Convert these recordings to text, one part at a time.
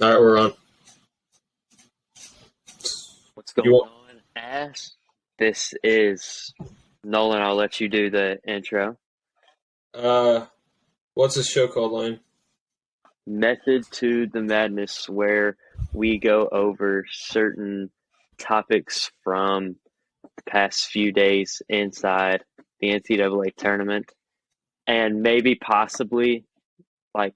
All right, we're on. What's You going want? on, Ash? This is Nolan. I'll let you do the intro. Uh, what's this show called, Lane? Method to the Madness, where we go over certain topics from the past few days inside the NCAA tournament, and maybe possibly like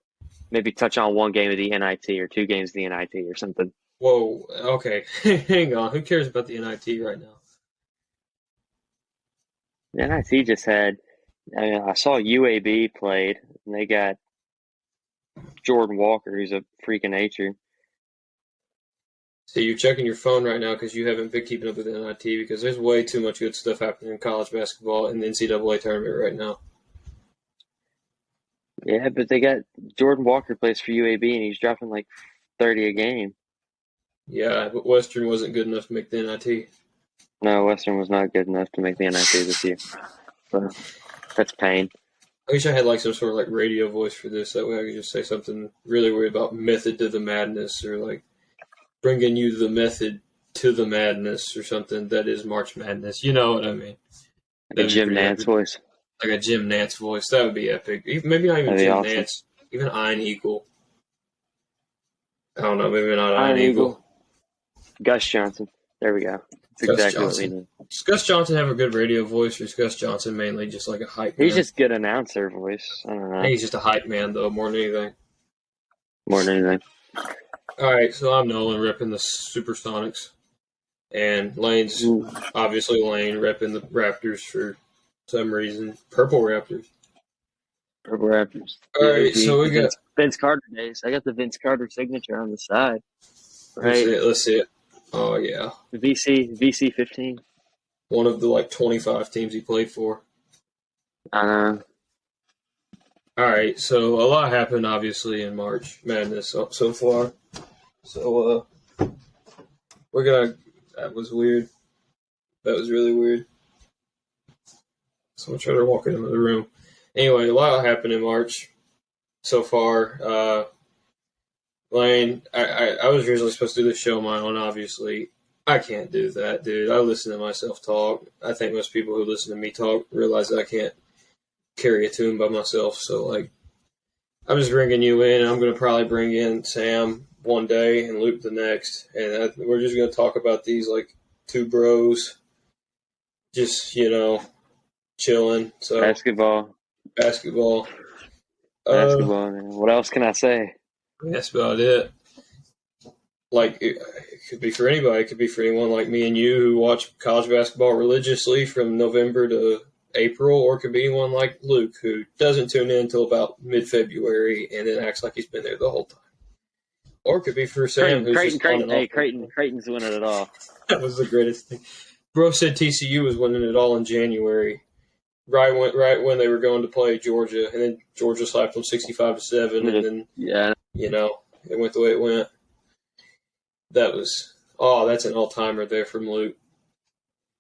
maybe touch on one game of the NIT or two games of the NIT or something. Whoa. Okay, hang on. Who cares about the NIT right now? The NIT just had. I saw UAB played, and they got Jordan Walker, who's a freak of nature. See, you're checking your phone right now because you haven't been keeping up with the NIT because there's way too much good stuff happening in college basketball in the NCAA tournament right now. Yeah, but they got Jordan Walker plays for UAB and he's dropping like 30 a game. Yeah, but Western wasn't good enough to make the NIT. No, Western was not good enough to make the NIT this year. So that's pain. I wish I had like some sort of like radio voice for this. That way I could just say something really weird about method to the madness or like bringing you the method to the madness or something that is March Madness. You know what I mean? Like a That'd be Jim pretty Nance epic. voice. Like a Jim Nance voice. That would be epic. Maybe not even That'd be Jim awesome. Nance. Even Iron Eagle. I don't know. Maybe not Iron Iron Eagle. Eagle. Gus Johnson. There we go. That's Gus exactly what we Johnson. need. Does Gus Johnson have a good radio voice, or is Gus Johnson mainly just like a hype He's man? just good announcer voice. I don't I think know. he's just a hype man, though, more than anything. More than anything. All right, so I'm Nolan repping the Supersonics, and Lane's Ooh, obviously Lane repping the Raptors for some reason. Purple Raptors. Purple Raptors. All The right, OG. so we The got. Vince Carter days. I got the Vince Carter signature on the side. Let me see Right? it. Let's see it. Oh yeah, VC 15. one of the like 25 teams he played for. I know. All right, so a lot happened obviously in March Madness so far. So we're gonna. That was weird. That was really weird. Someone tried to walk into the room. Anyway, a lot happened in March so far. Lane, I was originally supposed to do this show on my own. Obviously, I can't do that, dude. I listen to myself talk. I think most people who listen to me talk realize that I can't carry a tune by myself. So like, I'm just bringing you in. I'm going to probably bring in Sam one day and Luke the next, and we're just going to talk about these like two bros, just chilling. So Basketball. basketball. Basketball, man. What else can I say? That's about it. Like it could be for anybody. It could be for anyone like me and you who watch college basketball religiously from November to April, or it could be anyone like Luke who doesn't tune in until about mid-February and then acts like he's been there the whole time. Or it could be for Sam, who's just on and off. Hey, Creighton's winning it all. That was the greatest thing. Bro said TCU was winning it all in January, right when they were going to play Georgia, and then Georgia slapped them 65-7, and then Yeah, it went the way it went. That's an all timer there from Luke.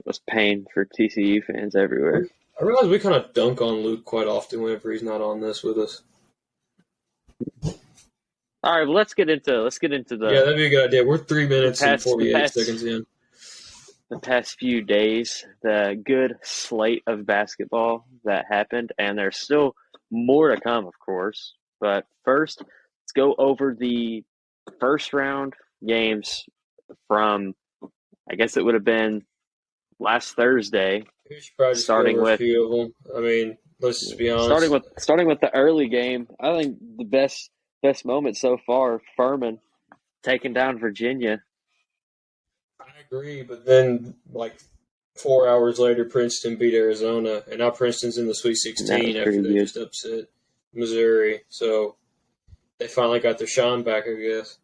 it was pain for TCU fans everywhere. I realize we kind of dunk on Luke quite often whenever he's not on this with us. All right, well, let's get into Yeah, that'd be a good idea. We're 3 minutes and the 48 past seconds in. the past few days, the good slate of basketball that happened, and there's still more to come, of course. But first, let's go over the first round games from, I guess it would have been last Thursday, We should probably just go starting over a with few of them. I mean, let's just be starting honest. with starting with the early game. I think the best moment so far, Furman taking down Virginia. I agree, but then like 4 hours later, Princeton beat Arizona, and now Princeton's in the Sweet That 16 was after pretty they good. just upset Missouri. So they finally got their shine back, I guess.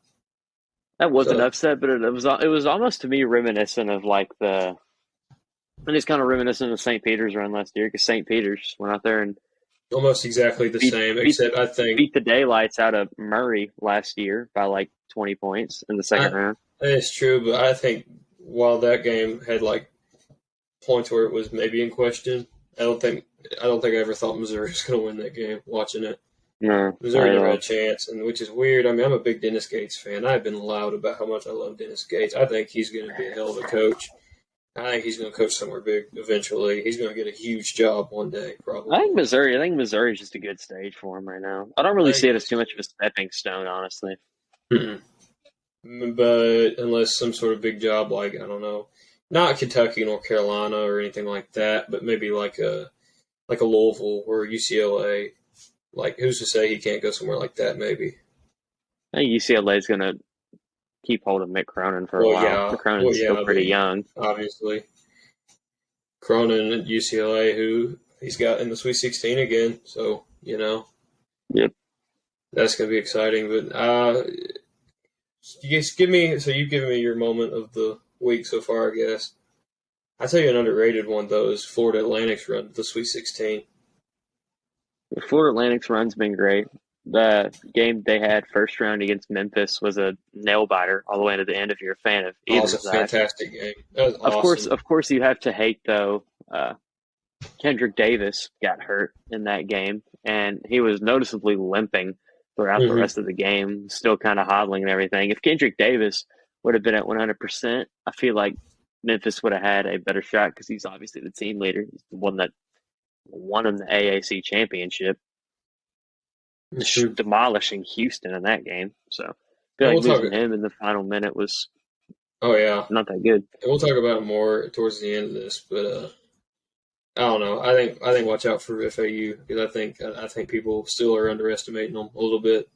That was an So upset, but it was almost to me reminiscent of like the and it's kind of reminiscent of St. Peter's run last year because St. Peter's went out there and almost exactly the beat same, beat except I think beat the daylights out of Murray last year by like 20 points in the second I, round. it's true, but I think while that game had like points where it was maybe in question, I don't think I ever thought Missouri was going to win that game. Watching it, No, not Missouri at never had all. a chance, and which is weird. I mean, I'm a big Dennis Gates fan. I've been loud about how much I love Dennis Gates. I think he's going to be a hell of a coach. I think he's going to coach somewhere big eventually. He's going to get a huge job one day, probably. I think Missouri is just a good stage for him right now. I don't I really think see it it as is too much of too. a stepping stone, honestly. Mm-mm. But unless some sort of big job, like I don't know, not Kentucky, North Carolina, or anything like that, but maybe like a Louisville or UCLA. Like who's to say he can't go somewhere like that? Maybe. I think UCLA is going to keep hold of Mick Cronin for a while. Mick Well, Cronin's still yeah, but pretty young. obviously Cronin at UCLA, who he's got in the Sweet 16 again. So Yep. that's going to be exciting. But you guys you've given me your moment of the week so far, I guess. I tell you an underrated one though is Florida Atlantic's run to the Sweet 16. The Florida Atlantic's run's been great. The game they had first round against Memphis was a nail biter all the way to the end if you're a fan of Oh, it's either a side. fantastic game. That was awesome. Of course, you have to hate though. Kendrick Davis got hurt in that game, and he was noticeably limping throughout the Hmm. rest of the game, still kind of hodling and everything. If Kendrick Davis would have been at 100%, I feel like Memphis would have had a better shot because he's obviously the team leader. He's the one that won him the AAC championship, Hmm. demolishing Houston in that game. So I feel And like we'll talk. losing him in the final minute was Oh yeah, not that good. and we'll talk about it more towards the end of this. But I don't know. I think watch out for FAU because I think people still are underestimating them a little bit.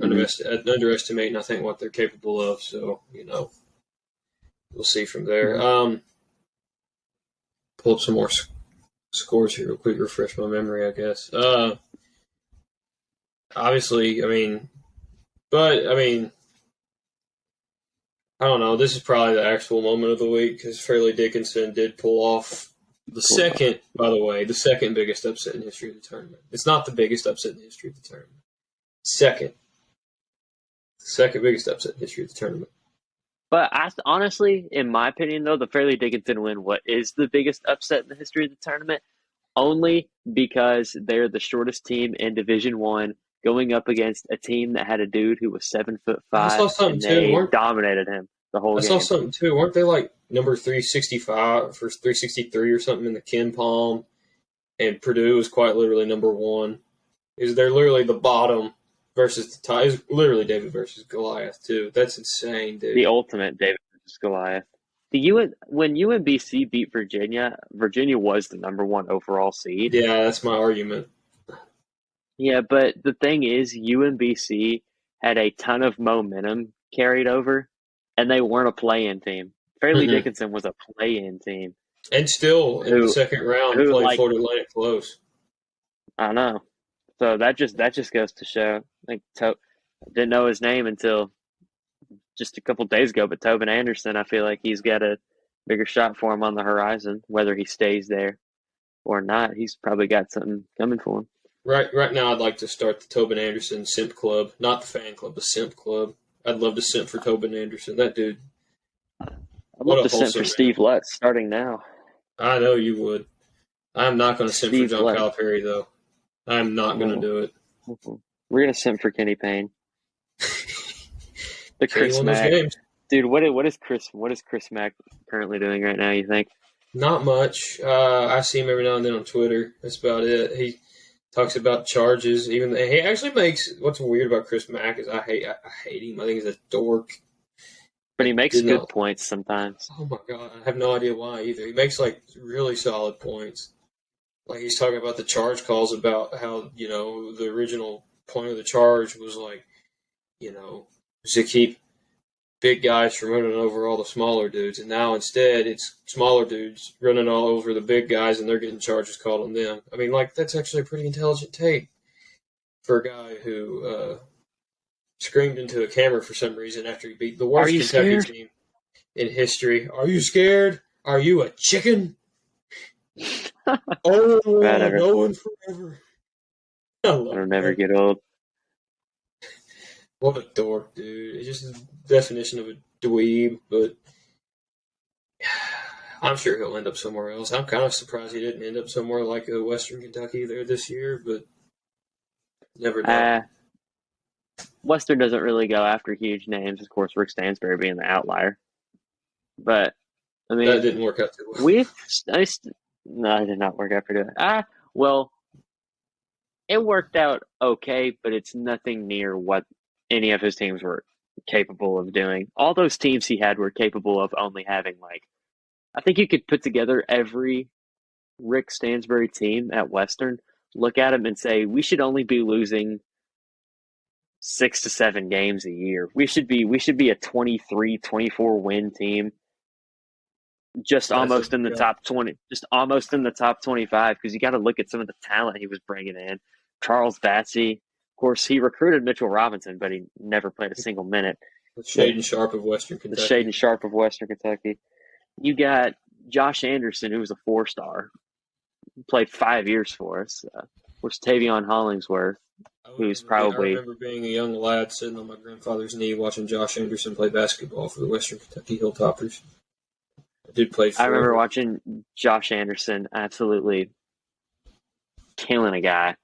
Mm-hmm. Underestimating I think what they're capable of. So we'll see from there. Mm-hmm. Pull up some more scores here real quick. Refresh my memory, I guess. Obviously, I mean, I don't know. This is probably the actual moment of the week because Fairleigh Dickinson did pull off by the way, the second biggest upset in history of the tournament. It's not the biggest upset in history of the tournament. Second, second biggest upset in history of the tournament. But honestly, in my opinion, though, the Fairleigh Dickinson win what is the biggest upset in the history of the tournament, only because they're the shortest team in Division One, going up against a team that had a dude who was 7 foot I saw five, something and too. they Weren't dominated him the whole I saw game. something too? Weren't they like number 365 for 363 or something in the Ken Palm? And Purdue was quite literally number one. Is they're literally the bottom versus the top. It's literally David versus Goliath too. That's insane, The dude. ultimate David versus Goliath. When UMBC beat Virginia, Virginia was the number one overall seed. Yeah, that's my argument. Yeah, but the thing is, UMBC had a ton of momentum carried over, and they weren't a play-in team. Fairleigh Mm-mm. Dickinson was a play-in team And still in the who second round who played like Florida Atlantic close. I don't know. So that just goes to show. Like didn't know his name until just a couple days ago, but Tobin Anderson, I feel like he's got a bigger shot for him on the horizon. Whether he stays there or not, he's probably got something coming for him. Right now, I'd like to start the Tobin Anderson Simp Club, not the fan club, the Simp Club. I'd love to simp for Tobin Anderson. That dude, I'd what love a to send for wholesome man. Steve Lutz starting now. I know you would. I'm not going to simp for Steve John Lutz. Calipari though. I'm not going to Oh, do it. we're gonna send for Kenny Payne. The Kenny Chris won those Mack. games. Dude, what is Chris Mack currently doing right now, you think? Not much. I see him every now and then on Twitter. That's about it. He talks about charges. Even he actually makes. What's weird about Chris Mack is I hate him. I think he's a dork. But I he makes did good not. points sometimes. Oh my god, I have no idea why either. He makes like really solid points. Like he's talking about the charge calls about how the original point of the charge was like to keep big guys from running over all the smaller dudes, and now instead it's smaller dudes running all over the big guys, and they're getting charges called on them. I mean, like that's actually a pretty intelligent take for a guy who screamed into a camera for some reason after he beat the Are worst you Kentucky scared? team in history. Are you scared? Are you a chicken? Oh, Whatever. Nolan forever. I love It'll him, never man. get old. What a dork, dude. It's just the definition of a dweeb, but I'm sure he'll end up somewhere else. I'm kind of surprised he didn't end up somewhere like Western Kentucky there this year, but Never know. Western doesn't really go after huge names. Of course, Rick Stansbury being the outlier. But, I That mean, didn't work out too well. no, it did not work out for doing. Well, it worked out okay, but it's nothing near what any of his teams were capable of doing. All those teams he had were capable of only having I think you could put together every Rick Stansbury team at Western, look at him and say, we should only be losing 6 to 7 games a year. We should be a 23, 24 win team, just almost in the top 20, just almost in the top 25, because you got to look at some of the talent he was bringing in. Charles Batsey, of course, he recruited Mitchell Robinson, but he never played a single minute. The Shaden Sharp of Western Kentucky. The Shaden Sharp of Western Kentucky. You got Josh Anderson, who was a 4-star, played 5 years for us. Of course, Tavion Hollingsworth, who's probably... I remember being a young lad sitting on my grandfather's knee watching Josh Anderson play basketball for the Western Kentucky Hilltoppers. I did play for I remember watching Josh Anderson absolutely killing a guy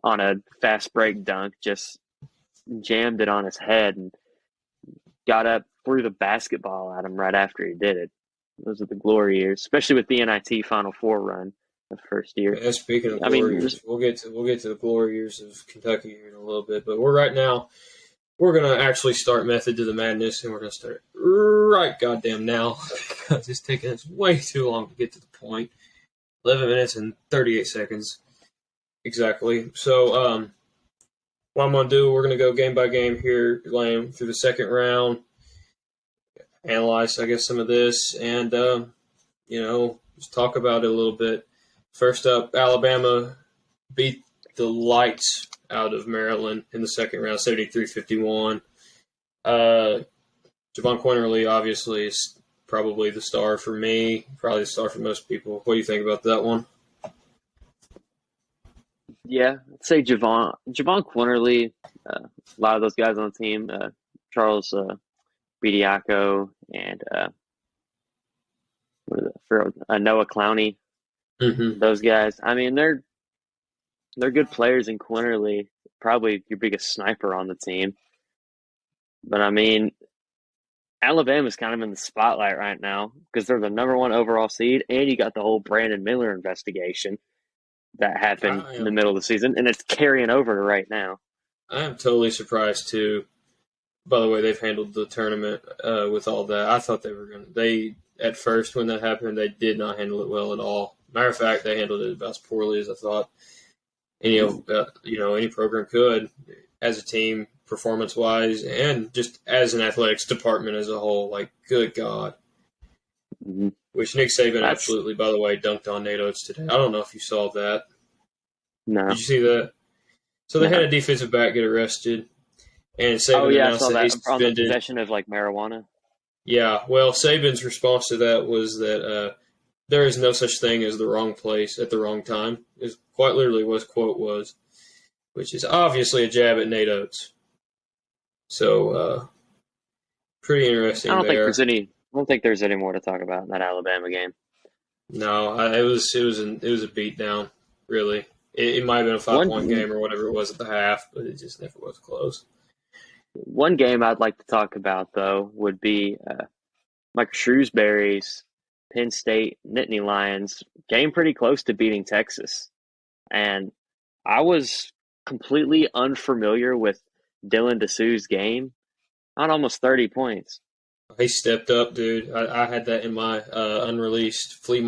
on a fast break dunk, just jammed it on his head and got up, threw the basketball at him right after he did it. Those are the glory years, especially with the NIT Final Four run the first year. Yeah, speaking of glory years, we'll get to the glory years of Kentucky here in a little bit, but we're going to actually start Method to the Madness, and we're going to start right goddamn now because it's taking us way too long to get to the point. 11 minutes and 38 seconds. Exactly. So, what I'm going to do, we're going to go game by game here, Lane, through the second round, analyze, I guess, some of this, and, just talk about it a little bit. First up, Alabama beat the lights out of Maryland in the second round, 73-51. Javon Quinterly, obviously, is probably the star for me, probably the star for most people. What do you think about that one? Yeah, I'd say Javon Quinterly, a lot of those guys on the team, Charles Bediako and Noah Clowney, those guys. I mean, they're good players, and Quinterly, probably your biggest sniper on the team. But, I mean, Alabama's kind of in the spotlight right now because they're the number 1 overall seed, and you got the whole Brandon Miller investigation that happened in the middle of the season, and it's carrying over to right now. I am totally surprised, too. By the way, they've handled the tournament with all that. I thought they were going to. At first, when that happened, they did not handle it well at all. Matter of fact, they handled it about as poorly as I thought any program could as a team, performance-wise, and just as an athletics department as a whole. Like, good God. Mm-hmm. Which Nick Saban absolutely, by the way, dunked on Nate Oates today. I don't know if you saw that. No. Did you see that? So they had a defensive back get arrested, and Saban announced I saw that he on the suspended. possession of marijuana. Yeah, well, Saban's response to that was that there is no such thing as the wrong place at the wrong time. Is quite literally what his quote was, which is obviously a jab at Nate Oates. So, pretty interesting. I don't think there's any more to talk about in that Alabama game. No, it was a beatdown. Really, it might have been a 5-point game or whatever it was at the half, but it just never was close. One game I'd like to talk about, though, would be Mike Shrewsbury's Penn State Nittany Lions game pretty close to beating Texas. And I was completely unfamiliar with Dylan Dessou's game on almost 30 points. He stepped up, dude. I had that in my unreleased flea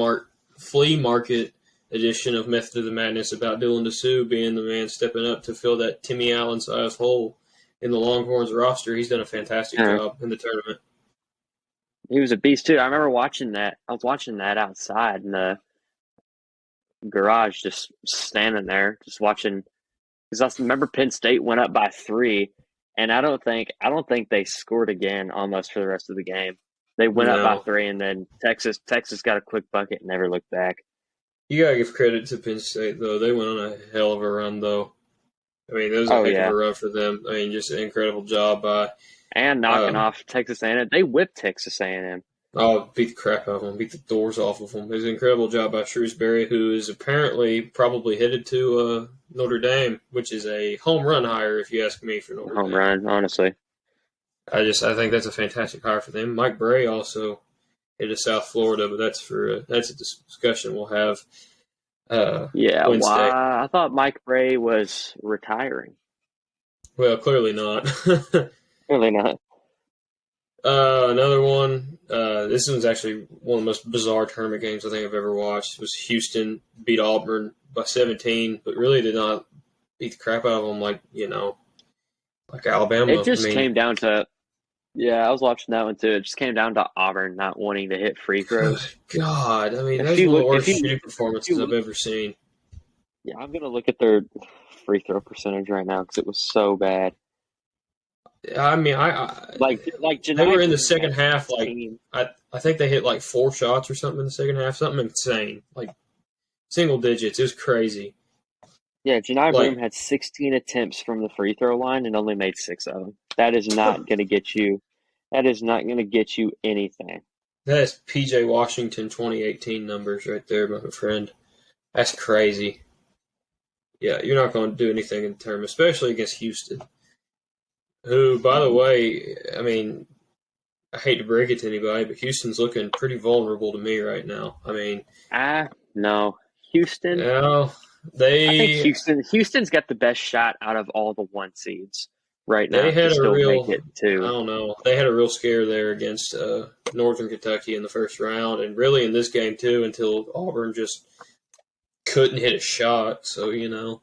market edition of Method of the Madness about Dylan Dessou being the man stepping up to fill that Timmy Allen-sized hole in the Longhorns roster. He's done a fantastic job in the tournament. He was a beast, too. I remember watching that. I was watching that outside in the garage, just standing there, just watching. Because I remember Penn State went up by 3, and I don't think they scored again almost for the rest of the game. They went up by 3, and then Texas got a quick bucket and never looked back. You got to give credit to Penn State, though. They went on a hell of a run, though. I mean, it was a heck of a run for them. I mean, just an incredible job by and knocking off Texas A&M. They whipped Texas A&M. Oh, beat the crap out of them, beat the doors off of them. It was an incredible job by Shrewsbury, who is apparently probably headed to Notre Dame, which is a home run hire, if you ask me, for Notre Home Dame. run, honestly. I think that's a fantastic hire for them. Mike Bray also headed to South Florida, but that's a discussion we'll have Yeah, Wednesday. why? I thought Mike Bray was retiring. Well, clearly not. Really not. Another one. This one's actually one of the most bizarre tournament games I think I've ever watched. It was Houston beat Auburn by 17, but really did not beat the crap out of them like Alabama. It just came down to, yeah, I was watching that one too. It just came down to Auburn not wanting to hit free throws. God, I mean, If that's you one of look, the worst if you, shooting if you performances I've look, ever seen. yeah, I'm gonna look at their free throw percentage right now because it was so bad. I mean, Like they Janai were in the Broome second had half. Like 16. I think they hit like 4 shots or something in the second half. Something insane, like single digits. It was crazy. Yeah, Janai Broome Like had 16 attempts from the free throw line and only made 6 of them. That is not going to get you. That is not going to get you anything. that's PJ Washington 2018 numbers right there, my friend. That's crazy. Yeah, you're not going to do anything in the tournament, especially against Houston, who, by the way, I mean, I hate to break it to anybody, but Houston's looking pretty vulnerable to me right now. I mean, No, Houston. well, I think they Houston's got the best shot out of all the 1 seeds right they now to had a still make real, it I to. don't know, they had a real scare there against Northern Kentucky in the first round, and really in this game too, until Auburn just couldn't hit a shot. So I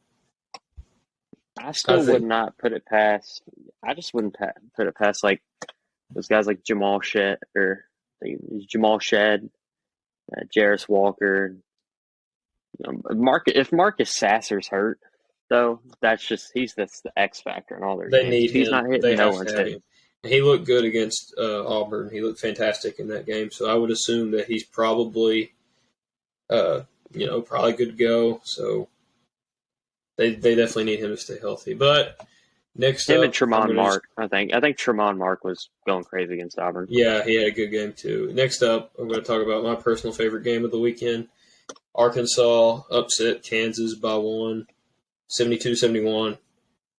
I still would think not put it past. I just wouldn't put it past like those guys like Jamal Shed or Jamal Shed, Jarris Walker. If Marcus Sasser's hurt, though, that's the X factor in all their they games. need If he's not him. hitting, They no have to one's have him. hitting. He looked good against Auburn. He looked fantastic in that game. So I would assume that he's probably, probably good to go. So they definitely need him to stay healthy. But next Him and up, I'm Tremont going to just Mark, I think Tremont Mark was going crazy against Auburn. yeah, he had a good game too. Next up, I'm going to talk about my personal favorite game of the weekend. Arkansas upset Kansas by 1, 72-71.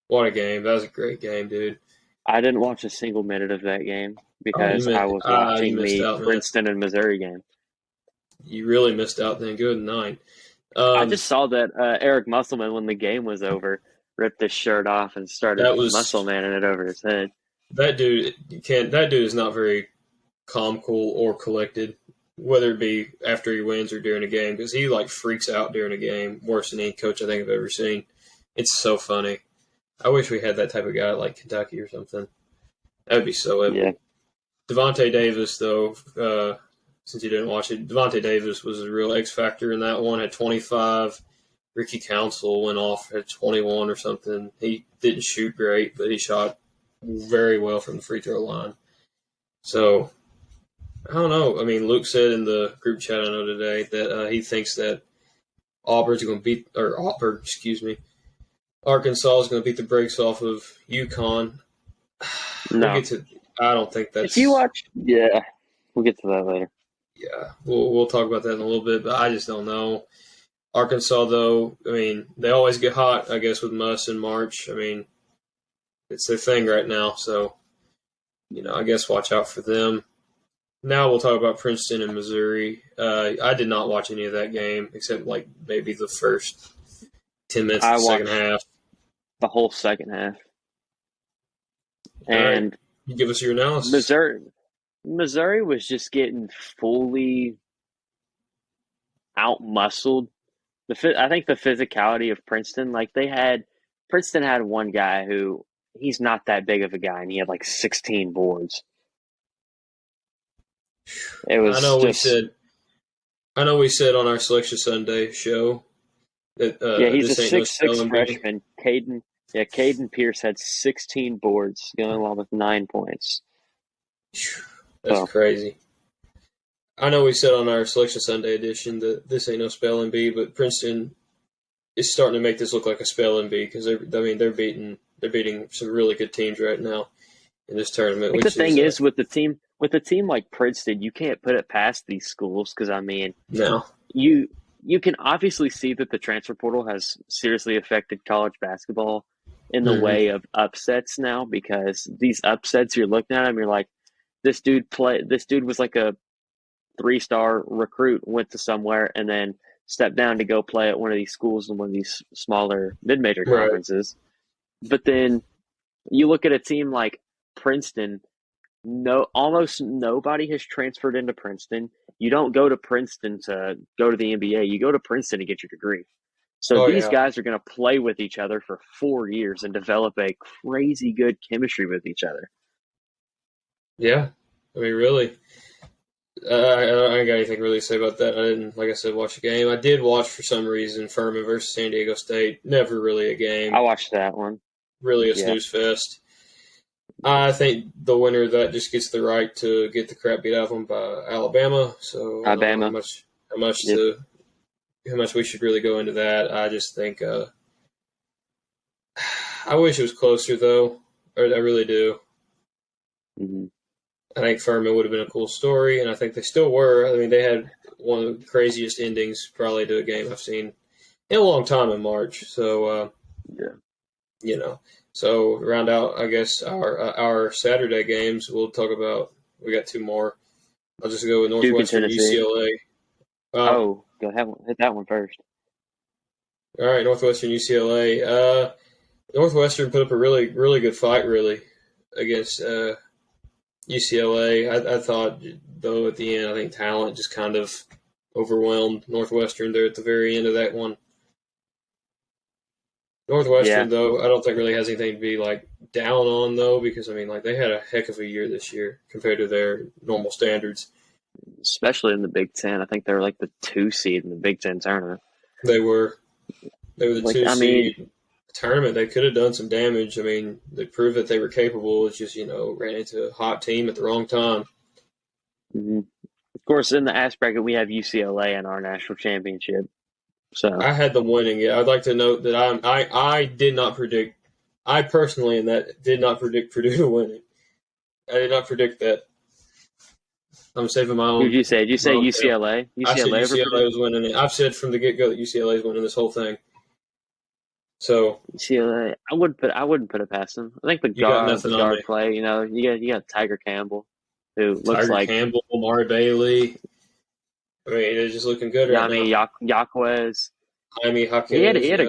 What a game. That was a great game, dude. I didn't watch a single minute of that game Oh, because I was you watching missed the out, man. Princeton and Missouri game. You really missed out then. Good night. I just saw that Eric Musselman, when the game was over, ripped his shirt off and started That was Musselmaning it over his head. that dude. That dude is not very calm, cool, or collected. Whether it be after he wins or during a game, because he like freaks out during a game worse than any coach I think I've ever seen. It's so funny. I wish we had that type of guy at like Kentucky or something. That would be so epic. Yeah. Devontae Davis, though, since you didn't watch it, Devontae Davis was a real X factor in that one. Had 25. Ricky Council went off at 21 or something. He didn't shoot great, but he shot very well from the free throw line. So I don't know. I mean, Luke said in the group chat I know today that he thinks that Auburn's going to beat, or Auburn, excuse me, Arkansas is going to beat the brakes off of UConn. No. I don't think that's. If you watch, yeah, we'll get to that later. Yeah, we'll talk about that in a little bit, but I just don't know. Arkansas, though, I mean, they always get hot, I guess, with Muss in March. I mean, it's their thing right now, so, I guess watch out for them. Now we'll talk about Princeton and Missouri. I did not watch any of that game except, like, maybe the first 10 minutes of the second half. The whole second half. All And right. You give us your analysis. Missouri was just getting fully out-muscled. I think the physicality of Princeton, Princeton had one guy who, he's not that big of a guy, and he had like 16 boards. It was I know we said on our Selection Sunday show that he's a 6'6" no freshman. Caden Pierce had 16 boards, going along with 9 points. That's crazy. I know we said on our Selection Sunday edition that this ain't no spelling bee, but Princeton is starting to make this look like a spelling bee because they're beating some really good teams right now in this tournament. The thing is with the team with a team like Princeton, you can't put it past these schools because I mean, No. you can obviously see that the transfer portal has seriously affected college basketball in the Hmm. way of upsets now because these upsets you're looking at them, you're like, this dude was like a 3-star recruit, went to somewhere and then stepped down to go play at one of these schools in one of these smaller mid-major Right. conferences. But then you look at a team like Princeton, no, almost nobody has transferred into Princeton. You don't go to Princeton to go to the NBA. You go to Princeton to get your degree. So Oh these yeah. guys are going to play with each other for 4 years and develop a crazy good chemistry with each other. Yeah. I mean, really. I ain't got anything really to say about that. I didn't, like I said, watch the game. I did watch for some reason Furman versus San Diego State. Never really a game. I watched that one. Really a Yeah. snooze fest. I think the winner of that just gets the right to get the crap beat out of them by Alabama. So I don't know Alabama. how much we should really go into that. I just think I wish it was closer though. I really do. Mm-hmm. I think Furman would have been a cool story, and I think they still were. I mean, they had one of the craziest endings probably to a game I've seen in a long time in March. So Yeah. So round out, I guess our Saturday games. We'll talk about. We got two more. I'll just go with Duke and Northwestern, Tennessee. UCLA. Go hit that one first. All right, Northwestern, UCLA. Northwestern put up a really, really good fight, really, against UCLA. I thought, though, at the end, I think talent just kind of overwhelmed Northwestern there at the very end of that one. Northwestern, though, I don't think really has anything to be like down on though, because I mean, like they had a heck of a year this year compared to their normal standards. Especially in the Big Ten. I think they were like the 2 seed in the Big Ten tournament. They were the Like, two I mean, seed tournament. They could have done some damage. I mean, they proved that they were capable. It's just ran into a hot team at the wrong time. of course, in the ass bracket, we have UCLA in our national championship. So I had them winning. Yeah, I'd like to note that I did not predict. I personally in that did not predict Purdue to win it. I did not predict that. I'm saving my own. who did you say? Did you say UCLA? I said UCLA over UCLA Purdue? was winning it. I've said from the get go that UCLA is winning this whole thing. So UCLA. I wouldn't put it past them. I think the you got nothing on guard me. play. You got Tiger Campbell, who looks Tiger like Campbell, Amari Bailey. I mean, they're just looking good right now. Yaquez. Jaime Jaquez. He had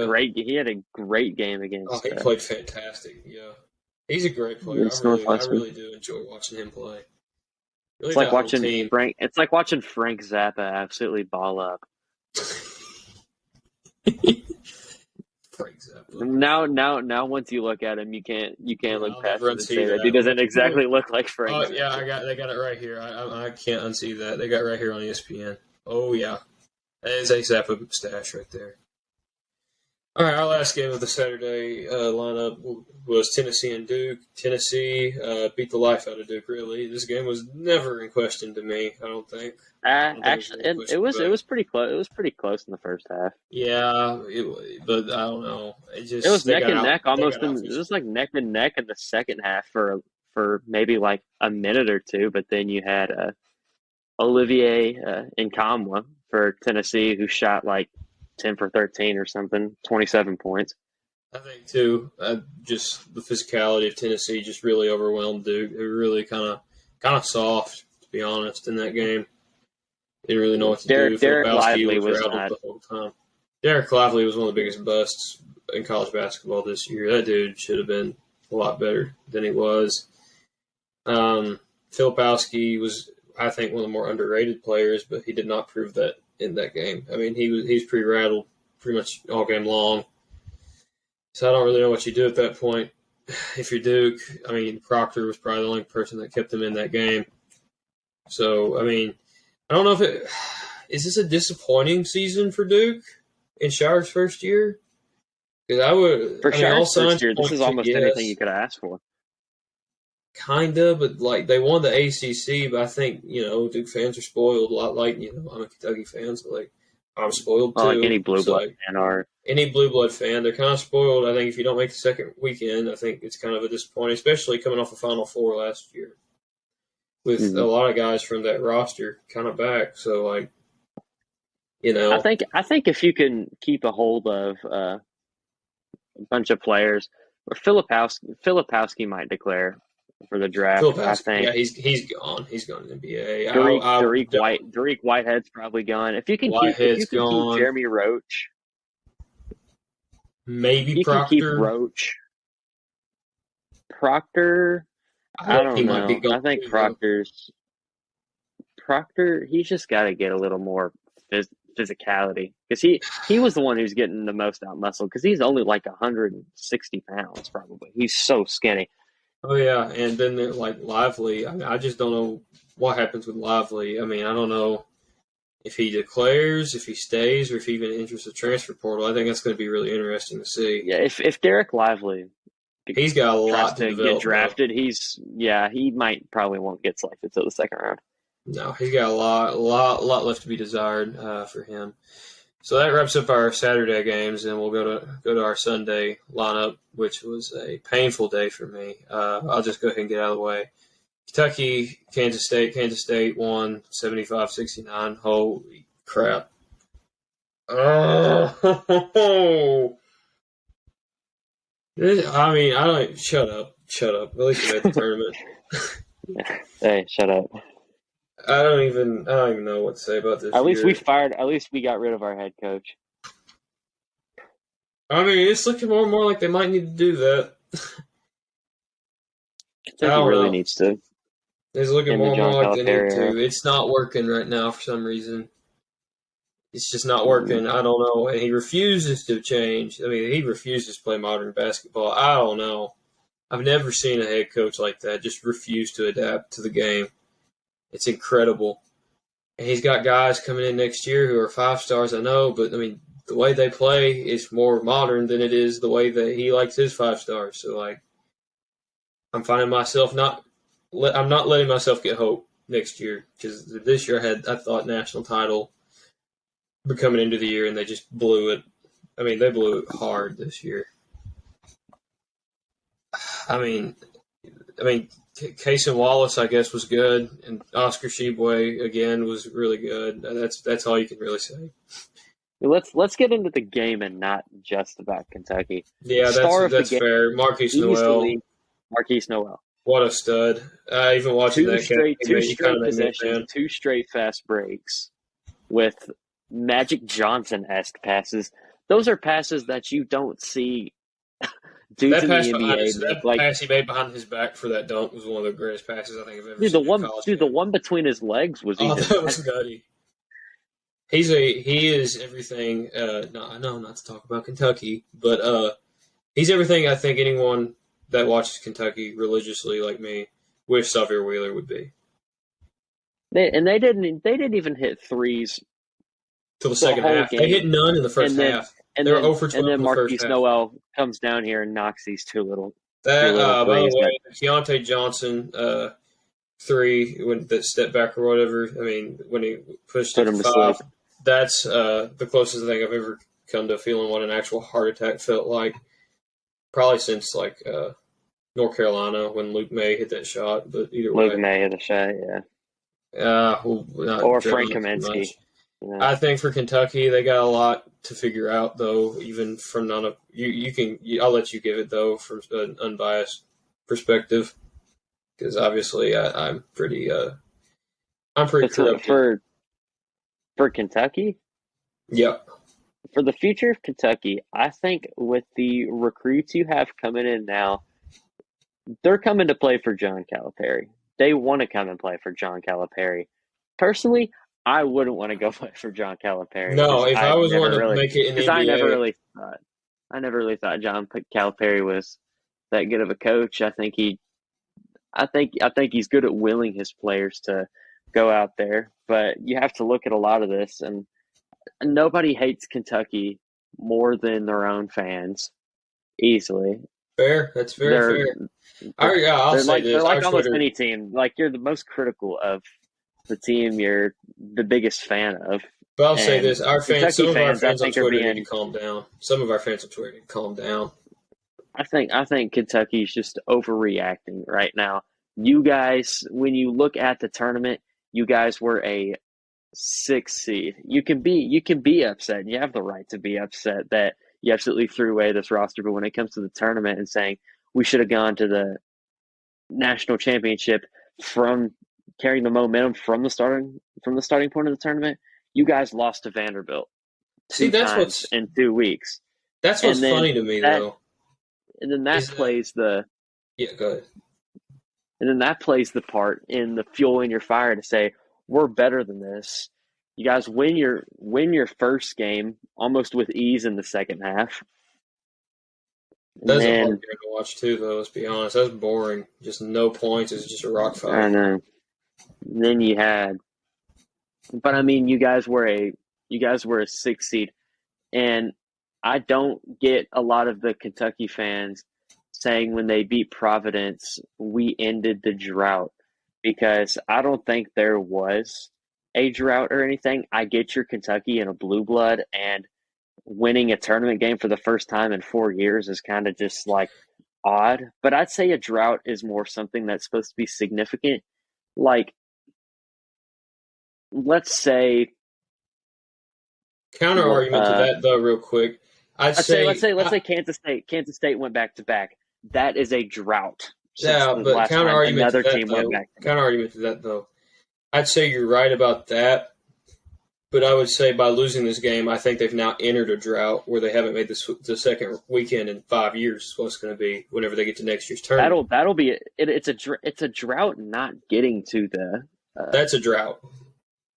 a great game against. He played fantastic. Yeah, he's a great player. Against I Northwestern. really do enjoy watching him play. Really It's like watching Frank. It's like watching Frank Zappa absolutely ball up. Frank Zappa. Now, once you look at him, you can't look past him and say that he that. doesn't exactly look like Frank. Oh yeah, they got it right here. I can't unsee that. They got it right here on ESPN. Oh yeah, that is a Zappa stash right there. All right, our last game of the Saturday lineup was Tennessee and Duke. Tennessee beat the life out of Duke. Really, this game was never in question to me. I don't think. Actually, it was pretty close. It was pretty close in the first half. Yeah, but I don't know. It was neck and neck almost. It was like neck and neck in the second half for maybe like a minute or two. But then you had Olivier Nkamwa for Tennessee, who shot like 10 for 13 or something, 27 points. I think too. Just the physicality of Tennessee just really overwhelmed Duke. They were really kind of soft, to be honest, in that game. They didn't really know what to do. Derek Lively was rattled the whole time. Derek Lively was one of the biggest busts in college basketball this year. That dude should have been a lot better than he was. Filipowski was, I think, one of the more underrated players, but he did not prove that in that game. I mean, he's pretty rattled pretty much all game long. So I don't really know what you do at that point. If you're Duke, I mean, Proctor was probably the only person that kept him in that game. So, I mean, I don't know if is this a disappointing season for Duke in Shire's first year? Because Shire's first year, this is almost anything you could ask for. Kinda, but like they won the ACC, but I think Duke fans are spoiled a lot. Like I'm a Kentucky fan, so like I'm spoiled too. Like any blue blood fan are. Any blue blood fan, they're kind of spoiled. I think if you don't make the second weekend, I think it's kind of a disappointing, especially coming off a Final Four last year. with a lot of guys from that roster kind of back. So, like, you know. I think if you can keep a hold of a bunch of players, or Filipowski might declare for the draft. I think. Yeah, he's gone. He's gone to the NBA. Derek Whitehead's probably gone. If you can Whitehead's keep gone. Jeremy Roach, maybe Proctor. Can keep Roach. Proctor, I don't know. Might be gone I think too, Proctor. He's just got to get a little more physicality because he was the one who's getting the most out muscle because he's only like 160 pounds probably. He's so skinny. Oh yeah, and then like Lively. I mean, I just don't know what happens with Lively. I mean, I don't know if he declares, if he stays, or if he even enters the transfer portal. I think that's going to be really interesting to see. Yeah, if Derek Lively, he's got a lot to get drafted. Though. He probably won't get selected till the second round. No, he's got a lot left to be desired for him. So that wraps up our Saturday games, and we'll go to our Sunday lineup, which was a painful day for me. I'll just go ahead and get out of the way. Kentucky, Kansas State won 75-69. Holy crap. Oh. I mean, I don't – shut up. At least we made the tournament. Hey, shut up. I don't even know what to say about this. At least we got rid of our head coach. I mean, it's looking more and more like they might need to do that. Kentucky really needs to. It's looking more and more like they need to. It's not working right now for some reason. It's just not working. I don't know. And he refuses to change. I mean, he refuses to play modern basketball. I don't know. I've never seen a head coach like that just refuse to adapt to the game. It's incredible. And he's got guys coming in next year who are 5 stars, I know, but, I mean, the way they play is more modern than it is the way that he likes his 5 stars. So, like, I'm finding myself I'm not letting myself get hope next year because this year I thought national title coming into the year, and they just blew it. I mean, they blew it hard this year. I mean, Case and Wallace, I guess, was good, and Oscar Tshiebwe again was really good. That's all you can really say. Let's get into the game and not just about Kentucky. Yeah, that's fair. Marquise Noel. What a stud! Even watching that game, two straight possessions, 2 straight fast breaks with Magic Johnson-esque passes. Those are passes that you don't see. That pass he made behind his back for that dunk was one of the greatest passes I think I've ever seen. The one between his legs was that was gutty. He is everything. I know not to talk about Kentucky, but he's everything I think anyone that watches Kentucky religiously like me wish Xavier Wheeler would be. They didn't even hit threes till the second half. Game. They hit none in the first half. And then, 0 for 12 and then Marquise Noel comes down here and knocks these two little. By the way, Keontae Johnson 3 when that step back or whatever. I mean, when he pushed it 5, that's the closest thing I've ever come to feeling what an actual heart attack felt like. Probably since like North Carolina when Luke May hit that shot, but either way, Luke May hit a shot, yeah. Or Frank Kaminsky. Yeah. I think for Kentucky, they got a lot to figure out, though. Even from I'll let you give it though from an unbiased perspective, because obviously I'm pretty corrupted. For Kentucky. Yep. For the future of Kentucky, I think with the recruits you have coming in now, they're coming to play for John Calipari. They want to come and play for John Calipari. Personally, I wouldn't want to go play for John Calipari. No, if I was one to make it in the NBA. I never really thought John Calipari was that good of a coach. I think he's good at willing his players to go out there. But you have to look at a lot of this, and nobody hates Kentucky more than their own fans, easily. Fair. That's very fair. I'll say this. They're like almost any team. Like, you're the most critical of the team you're the biggest fan of. But I'll say this. Some of our fans on Twitter need to calm down. I think Kentucky's just overreacting right now. You guys, when you look at the tournament, you guys were a 6 seed. You can be upset, and you have the right to be upset that you absolutely threw away this roster. But when it comes to the tournament and saying we should have gone to the national championship from carrying the momentum from the starting point of the tournament, you guys lost to Vanderbilt See, two times in 2 weeks, that's and what's then funny to me that though. and then that Is that plays the yeah? Go ahead. and then that plays the part in the fuel in your fire to say we're better than this. You guys win your first game almost with ease in the second half, and That's a hard then game to watch too, though. Let's be honest. That's boring. Just no points. It's just a rock I don't fight. know. Then you had, but I mean, you guys were a 6 seed, and I don't get a lot of the Kentucky fans saying when they beat Providence, we ended the drought, because I don't think there was a drought or anything. I get your Kentucky and a blue blood, and winning a tournament game for the first time in 4 years is kind of just like odd. But I'd say a drought is more something that's supposed to be significant. Like, let's say, Counter what argument to that, though, real quick. I'd let's say let's say, say let's say Kansas State went back to back. That is a drought since yeah, the but last counter time argument to another that, team went though. back to back. Counter argument to that, though. I'd say you're right about that. But I would say by losing this game, I think they've now entered a drought where they haven't made the second weekend in 5 years. Is what it's going to be whenever they get to next year's tournament. That'll be it. It's a drought not getting to the That's a drought,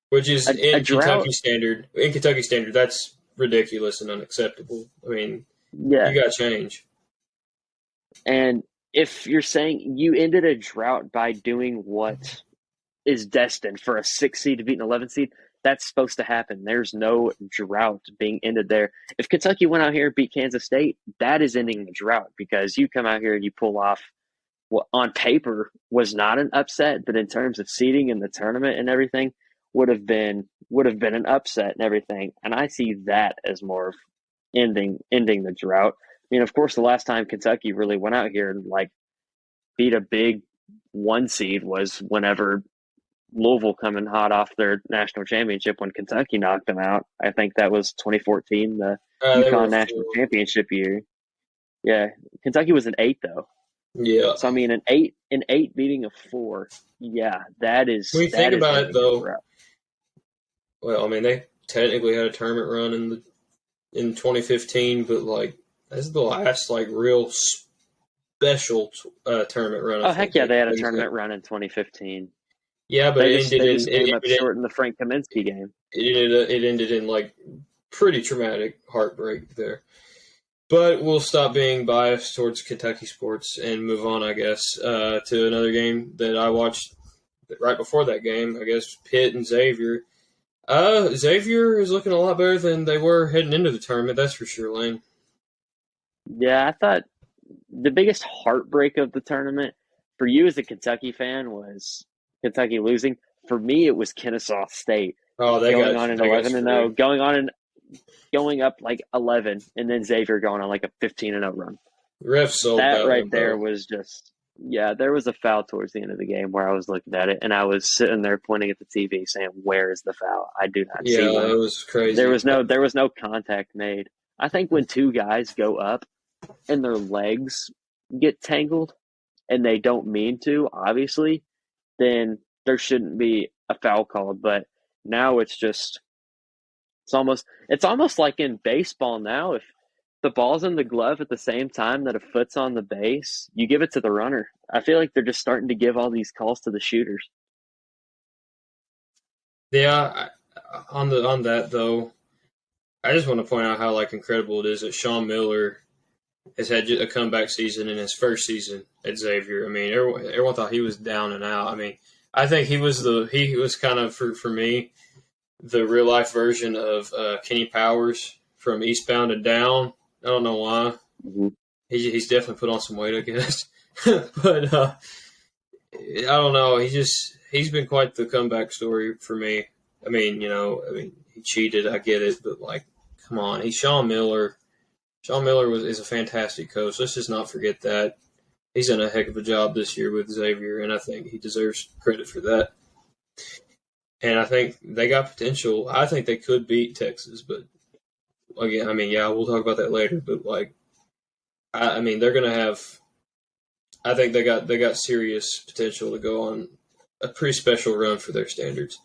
which is a in drought. Kentucky standard. In Kentucky standard, that's ridiculous and unacceptable. I mean, Yeah, you got to change. and if you're saying you ended a drought by doing what is destined for a 6 seed to beat an 11 seed, that's supposed to happen. There's no drought being ended there. If Kentucky went out here and beat Kansas State, that is ending the drought, because you come out here and you pull off what on paper was not an upset, but in terms of seeding in the tournament and everything, would have been an upset and everything. And I see that as more of ending the drought. I mean, of course, the last time Kentucky really went out here and like beat a big 1 seed was whenever Louisville coming hot off their national championship when Kentucky knocked them out. I think that was 2014, the They were UConn a national fool. championship year. Yeah, Kentucky was an 8 though. Yeah. So I mean, an eight beating a 4. Yeah, that When is you think that is about it, ending a though, drought. well, I mean, they technically had a tournament run in 2015, but like this is the last like real special tournament run. I Oh heck think yeah, they had a they had. tournament run in 2015. Yeah, but They it just ended they in just came up short in the Frank Kaminsky game. it ended in like pretty traumatic heartbreak there. But we'll stop being biased towards Kentucky sports and move on, I guess, to another game that I watched right before that game. I guess Pitt and Xavier. Xavier is looking a lot better than they were heading into the tournament. That's for sure, Lane. Yeah, I thought the biggest heartbreak of the tournament for you as a Kentucky fan was Kentucky losing. For me, it was Kennesaw State Oh, going on at they got 11-0, screwed. going up like 11, and then Xavier going on like a 15-0 run. Refs sold That that right one there though. was just, yeah, there was a foul towards the end of the game where I was looking at it and I was sitting there pointing at the TV saying, "Where is the foul? I do not see Yeah, one." it was There crazy. was no contact made. I think when two guys go up and their legs get tangled and they don't mean to, obviously, then there shouldn't be a foul called. But now it's almost like in baseball now. If the ball's in the glove at the same time that a foot's on the base, you give it to the runner. I feel like they're just starting to give all these calls to the shooters. Yeah, on that though, I just want to point out how like incredible it is that Sean Miller has had a comeback season in his first season at Xavier. I mean, everyone thought he was down and out. I mean, I think he was kind of for me the real life version of Kenny Powers from Eastbound and Down. I don't know why. Mm-hmm. He's definitely put on some weight, I guess. But I don't know. He's been quite the comeback story for me. I mean, he cheated. I get it, but like, come on, he's Sean Miller. Sean Miller is a fantastic coach. Let's just not forget that. He's done a heck of a job this year with Xavier, and I think he deserves credit for that. And I think they got potential. I think they could beat Texas, but again, I mean, yeah, we'll talk about that later. But like, I mean, they're gonna have. I think they got serious potential to go on a pretty special run for their standards.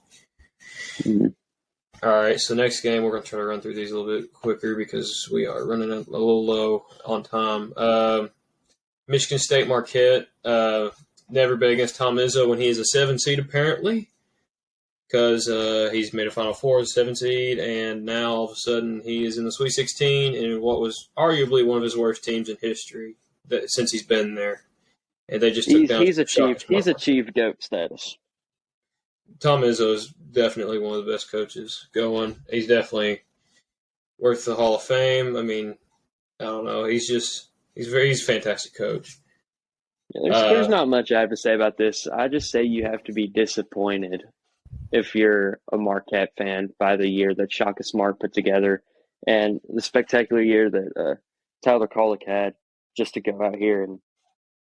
Mm-hmm. All right, so next game we're gonna try to run through these a little bit quicker because we are running a little low on time. Michigan State Marquette never bet against Tom Izzo when he is a 7 seed apparently, because he's made a Final Four as a 7 seed, and now all of a sudden he is in the Sweet 16 in what was arguably one of his worst teams in history since he's been there, and they just took down. He's achieved GOAT status. Tom Izzo is definitely one of the best coaches going. He's definitely worth the Hall of Fame. I mean, I don't know. He's a fantastic coach. Yeah, there's not much I have to say about this. I just say you have to be disappointed if you're a Marquette fan by the year that Shaka Smart put together and the spectacular year that Tyler Kolek had, just to go out here and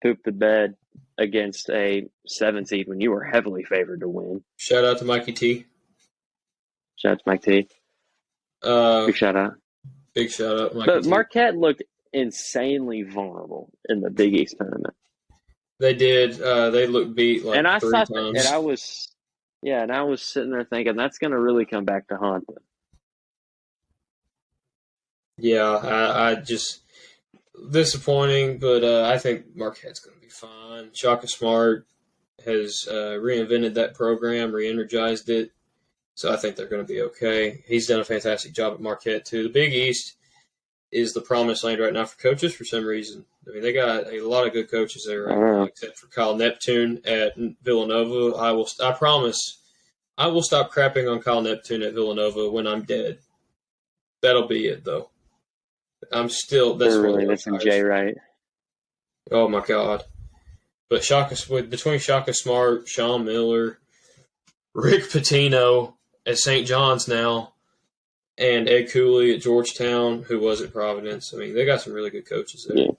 poop the bed against a 7 seed when you were heavily favored to win. Shout out to Mikey T. Shout out to Mike T. Big shout out. Big shout out, Mikey But T. Marquette looked insanely vulnerable in the Big East tournament. They did. They looked beat like and I 3 thought times. That, and I was sitting there thinking that's going to really come back to haunt them. Yeah, I just disappointing, but I think Marquette's going to be fine. Shaka Smart has reinvented that program, re-energized it, so I think they're going to be okay. He's done a fantastic job at Marquette too. The Big East is the promised land right now for coaches for some reason. I mean, they got a lot of good coaches there right now, except for Kyle Neptune at Villanova. I promise, I will stop crapping on Kyle Neptune at Villanova when I'm dead. That'll be it, though. I'm still. That's really missing Jay Wright. Oh my God! But between Shaka Smart, Sean Miller, Rick Pitino at St. John's now, and Ed Cooley at Georgetown, who was at Providence. I mean, they got some really good coaches there. Yeah.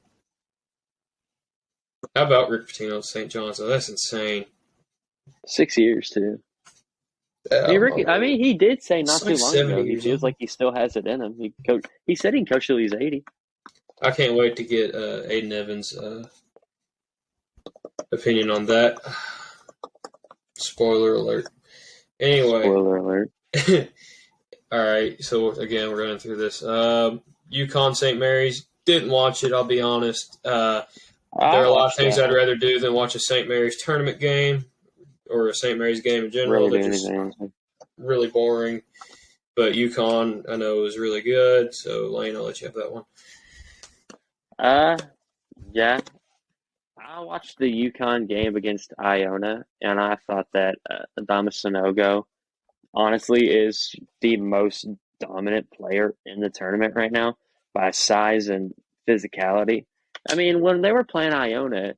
How about Rick Pitino at St. John's? Oh, that's insane. 6 years too. Yeah, he did say not too like long ago he feels like he still has it in him. He said he can coach till he's 80. I can't wait to get Aiden Evans' opinion on that. Spoiler alert. Anyway. Spoiler alert. All right, so again, we're running through this. UConn St. Mary's, didn't watch it, I'll be honest. There are a lot of things I'd rather do than watch a St. Mary's tournament game or a St. Mary's game in general. They're just really boring. But UConn, I know, is really good. So, Lane, I'll let you have that one. Yeah. I watched the UConn game against Iona, and I thought that Adama Sanogo, honestly, is the most dominant player in the tournament right now by size and physicality. I mean, when they were playing Iona,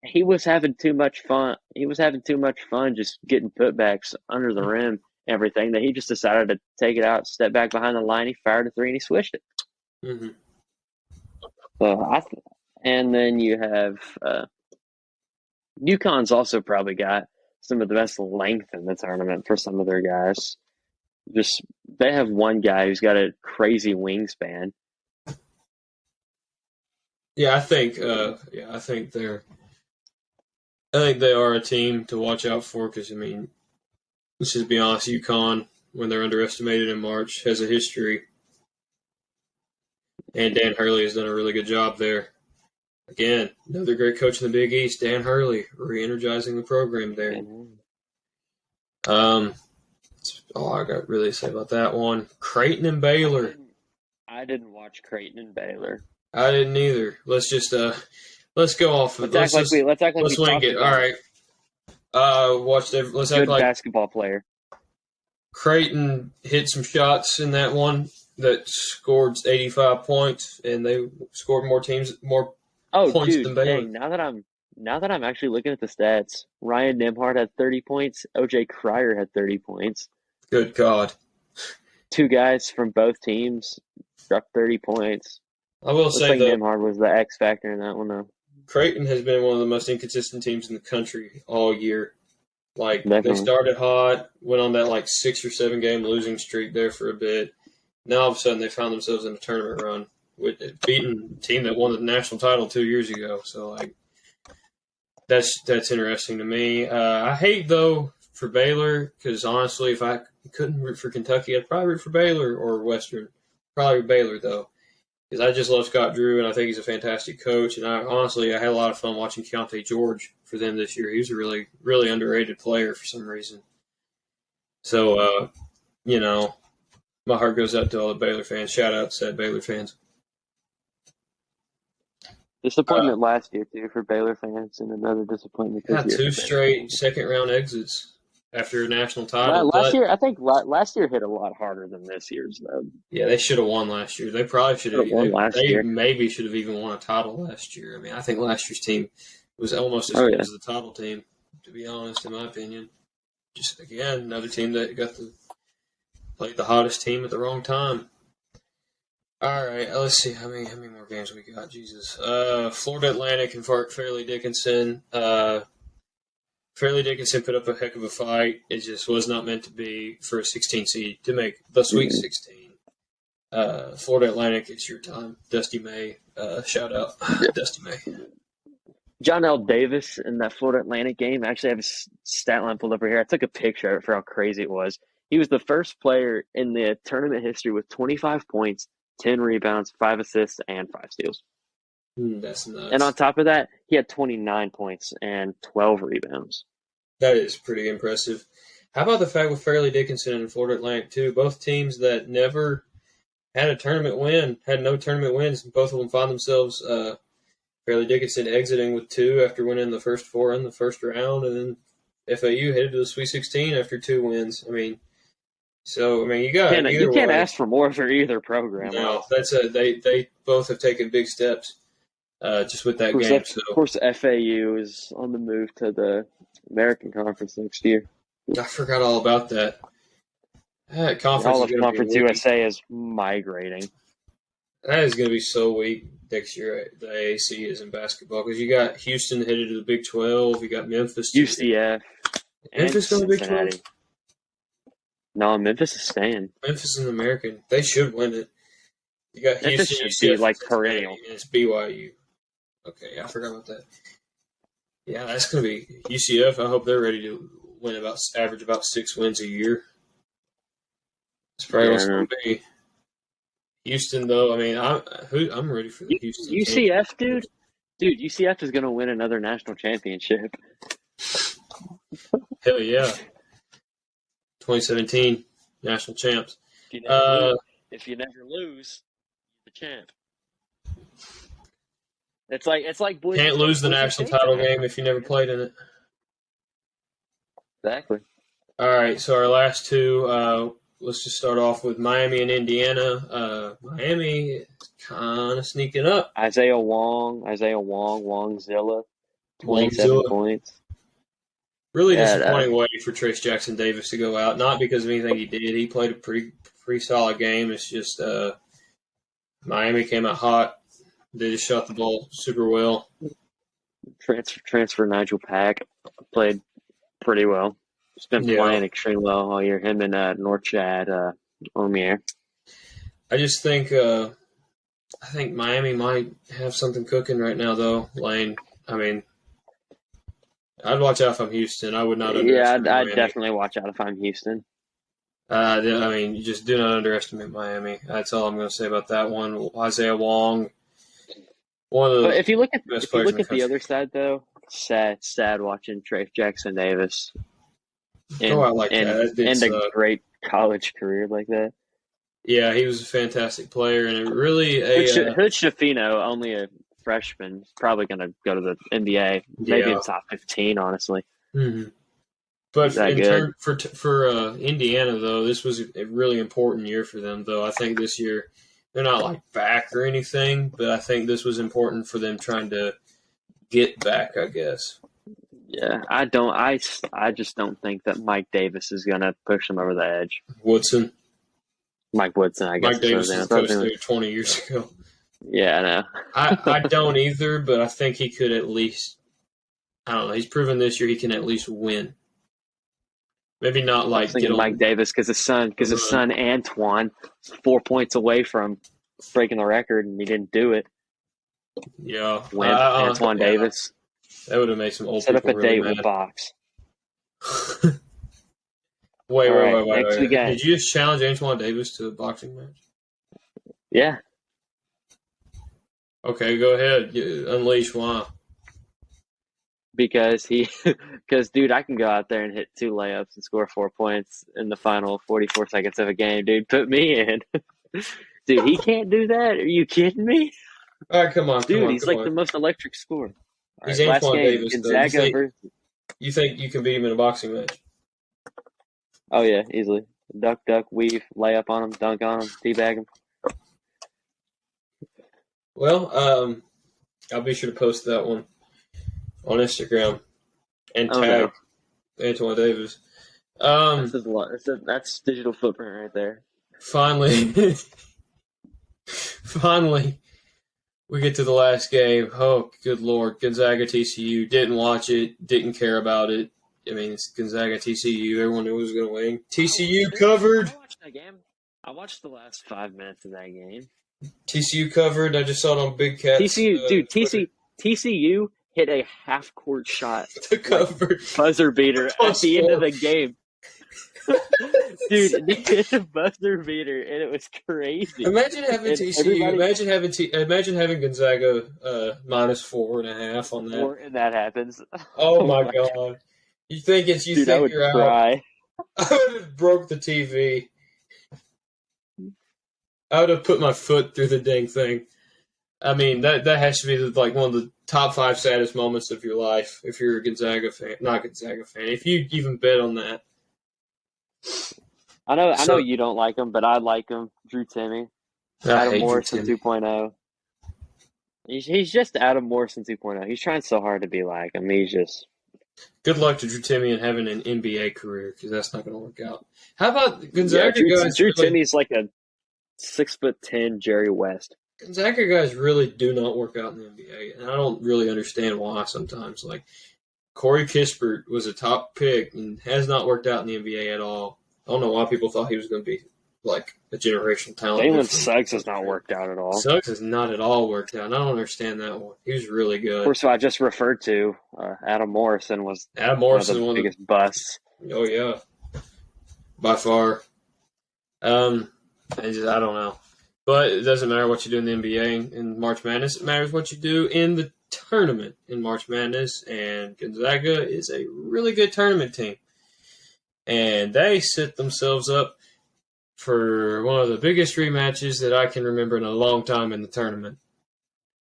he was having too much fun. He was having too much fun just getting putbacks under the rim, everything, that he just decided to take it out, step back behind the line, he fired a 3, and he swished it. Mm-hmm. So and then you have UConn's also probably got some of the best length in the tournament for some of their guys. They have one guy who's got a crazy wingspan. Yeah, I think they are a team to watch out for because, I mean, let's just be honest, UConn, when they're underestimated in March, has a history. And Dan Hurley has done a really good job there. Again, another great coach in the Big East, Dan Hurley, re-energizing the program there. That's all I got really to say about that one. Creighton and Baylor. I didn't watch Creighton and Baylor. I didn't either. Let's just let's go off of let's wing it. All right. Let's act like basketball player. Creighton hit some shots in that one that scored 85 points, and they scored more points than Baylor. Dang, now that I'm actually looking at the stats, Ryan Nembhard had 30 points. OJ Cryer had 30 points. Good God. 2 guys from both teams dropped 30 points. I will say Nembhard was the X factor in that one, though. Creighton has been one of the most inconsistent teams in the country all year. Like, Definitely. they started hot, went on that, 6 or 7 game losing streak there for a bit. Now, all of a sudden, they found themselves in a tournament run with beating a team that won the national title 2 years ago. So, that's interesting to me. I hate, though, for Baylor, because honestly, if I couldn't root for Kentucky, I'd probably root for Baylor or Western. Probably Baylor, though, because I just love Scott Drew, and I think he's a fantastic coach. And I had a lot of fun watching Keontae George for them this year. He was a really, really underrated player for some reason. So, my heart goes out to all the Baylor fans. Shout out to said Baylor fans. Disappointment last year, too, for Baylor fans, and another disappointment this Had year. 2 straight second-round exits after a national title. Last year, I think last year hit a lot harder than this year's, though. Yeah, they should have won last year. They probably should have won last year. They maybe should have even won a title last year. I mean, I think last year's team was almost as good as the title team, to be honest, in my opinion. Just, again, another team that got to play the hottest team at the wrong time. All right, let's see. How many more games we got? Jesus. Florida Atlantic and Fairleigh Dickinson. Fairleigh Dickinson put up a heck of a fight. It just was not meant to be for a 16 seed to make the Sweet 16. Florida Atlantic, it's your time. Dusty May, shout out. Dusty May. John L. Davis in that Florida Atlantic game. Actually, I have his stat line pulled up right here. I took a picture of it for how crazy it was. He was the first player in the tournament history with 25 points, 10 rebounds, 5 assists, and 5 steals. That's nuts. And on top of that, he had 29 points and 12 rebounds. That is pretty impressive. How about the fact with Fairleigh Dickinson and Florida Atlantic, too? Both teams that never had a tournament win, had no tournament wins. Both of them found themselves Fairleigh Dickinson exiting with 2 after winning the first 4 in the first round, and then FAU headed to the Sweet 16 after 2 wins. You can't ask for more for either program. No, they both have taken big steps just with that game. Of course, FAU is on the move to the American Conference next year. I forgot all about that. That conference all of Conference USA is migrating. That is going to be so weak next year. The AAC is in basketball because you got Houston headed to the Big 12. You got Memphis, UCF, Memphis going to the Big 12. No, Memphis is staying. Memphis is an American. They should win it. You got Houston, UCF, like perennial. And it's BYU. Okay, I forgot about that. Yeah, that's going to be UCF. I hope they're ready to average about 6 wins a year. That's probably what's going to be. Houston, though, I'm ready for the Houston. UCF, dude, UCF is going to win another national championship. Hell yeah. 2017 national champs. If you never lose, you're the champ. It's like boys can't lose the national title game if you never played in it. Exactly. All right, so our last 2. Let's just start off with Miami and Indiana. Miami is kind of sneaking up. Isaiah Wongzilla, 27 points. Really disappointing way for Trace Jackson Davis to go out. Not because of anything he did. He played a pretty solid game. It's just Miami came out hot. They just shot the ball super well. Transfer Nigel Pack played pretty well. He's been playing extremely well all year. Him and North Chad Omier. I just think I think Miami might have something cooking right now, though. Lane. I'd watch out if I'm Houston. I would not underestimate Miami. I'd definitely watch out if I'm Houston. You just do not underestimate Miami. That's all I'm going to say about that one. Isaiah Wong, one of the But if you look at the other side, though, sad watching Trace Jackson Davis end a great college career like that. Yeah, he was a fantastic player, and it really Hood Schifino, only a freshman, is probably going to go to the NBA, maybe in top 15, honestly. Mm-hmm. But for Indiana, though, this was a really important year for them. Though I think this year they're not back or anything, but I think this was important for them trying to get back, I guess. Yeah, I just don't think that Mike Davis is going to push them over the edge. Mike Woodson, I guess. Mike Davis was coached there 20 years ago. Yeah, I know. I don't either, but I think he could at least. I don't know. He's proven this year he can at least win. Maybe not I was like get thinking Mike on Davis because the his run. son Antoine is 4 points away from breaking the record, and he didn't do it. Yeah, Wimp, Antoine yeah, Davis. that would have made some old Set up people a really date with mad. Box. Wait, All wait, right, wait, wait, next we wait. got Did you just challenge Antoine Davis to a boxing match? yeah, Okay, go ahead. Unleash why. because dude, I can go out there and hit 2 layups and score 4 points in the final 44 seconds of a game. Dude, put me in. Dude, he can't do that. Are you kidding me? All right, come on, come Dude, on, he's come like on. the most electric scorer. All He's right, last Antoine game, Davis, though. Gonzaga versus. You think you can beat him in a boxing match? Oh yeah, easily. Duck, duck, weave, lay up on him, dunk on him, teabag him. Well, I'll be sure to post that one on Instagram and Oh tag no, Antoine Davis. that's his lot. That's digital footprint right there. Finally, finally, we get to the last game. Oh, good Lord. Gonzaga TCU. Didn't watch it. Didn't care about it. I mean, it's Gonzaga TCU. Everyone knew it was going to win. TCU covered. I watched that game. I watched the last 5 minutes of that game. TCU covered. I just saw it on Big Cat's TCU, dude, Twitter. TCU hit a half-court shot, The cover. buzzer beater at the end of +4. the game. Dude, they hit a buzzer beater, and it was crazy. Imagine having And TCU. everybody- Imagine having Gonzaga -4.5 on that. and that happens. Oh my God! You think it's you Dude, I think would you're out? cry. I would have broke the TV. I would have put my foot through the dang thing. I mean that has to be like one of the top 5 saddest moments of your life if you're a Gonzaga fan, not Gonzaga fan. If you even bet on that. I know So you don't like him, but I like him. Drew Timmy, I Adam hate Drew Morrison Timmy. 2.0. He's just Adam Morrison 2.0. He's trying so hard to be like him. He's just Good luck to Drew Timmy and having an NBA career because that's not going to work out. How about yeah. Gonzaga guys? Drew Really, Timmy's like a 6'10" Jerry West. Gonzaga guys really do not work out in the NBA, and I don't really understand why sometimes. Like Corey Kispert was a top pick and has not worked out in the NBA at all. I don't know why people thought he was going to be like a generational talent. Jalen Suggs has not worked out at all. Suggs has not at all worked out. And I don't understand that one. He was really Of good. course, who I just referred to, Adam Morrison was Adam Morrison one of the one of biggest busts. oh yeah, by far. I don't know. But it doesn't matter what you do in the NBA in March Madness. It matters what you do in the tournament in March Madness. And Gonzaga is a really good tournament team. And they set themselves up for one of the biggest rematches that I can remember in a long time in the tournament.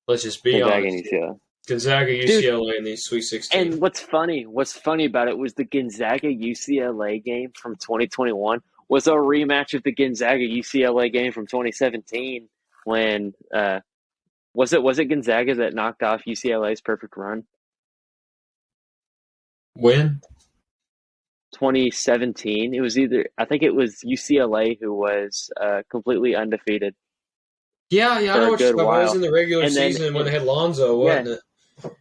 Let's just be Gonzaga honest. and UCLA. Gonzaga, UCLA in the Sweet 16. And what's funny about it was the Gonzaga UCLA game from 2021 was a rematch of the Gonzaga UCLA game from 2017 when was it Gonzaga that knocked off UCLA's perfect run? When? 2017. It was I think it was UCLA who was completely undefeated. Yeah, I know what you're talking about. It was in the regular season when they had Lonzo, wasn't it?